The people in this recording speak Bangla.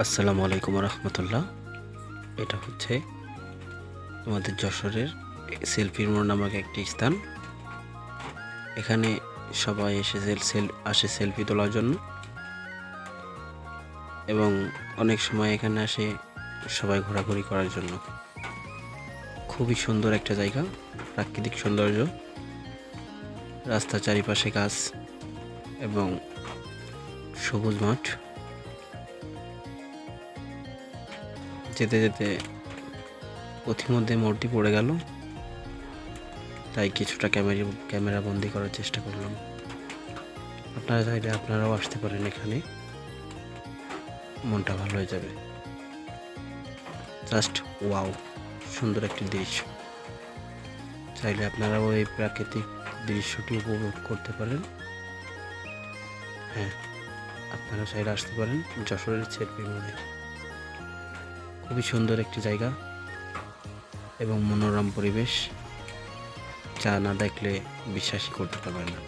আসসালামু আলাইকুম রহমতুল্লাহ। এটা হচ্ছে আমাদের যশোরের সেলফির মোড় নামক একটি স্থান। এখানে সবাই আসে সেলফি তোলার জন্য, এবং অনেক সময় এখানে আসে সবাই ঘোরাঘুরি করার জন্য। খুবই সুন্দর একটা জায়গা, প্রাকৃতিক সৌন্দর্য, রাস্তার চারিপাশে গাছ এবং সবুজ মাঠ। যেতে যেতে পথিমধ্যে মোড়টি পড়ে গেল, তাই কিছুটা ক্যামেরা বন্দি করার চেষ্টা করলাম। আপনারা চাইলে আপনারাও আসতে পারেন, এখানে মনটা ভালো হয়ে যাবে। জাস্ট ওয়াও, সুন্দর একটি দৃশ্য। চাইলে আপনারাও এই প্রাকৃতিক দৃশ্যটি উপভোগ করতে পারেন। হ্যাঁ, আপনারা চাইলে আসতে পারেন যশোরের সেলফি মোড়ে। খুবই সুন্দর একটি জায়গা এবং মনোরম পরিবেশ, যা না দেখলে বিশ্বাসই করতে পারবেন না।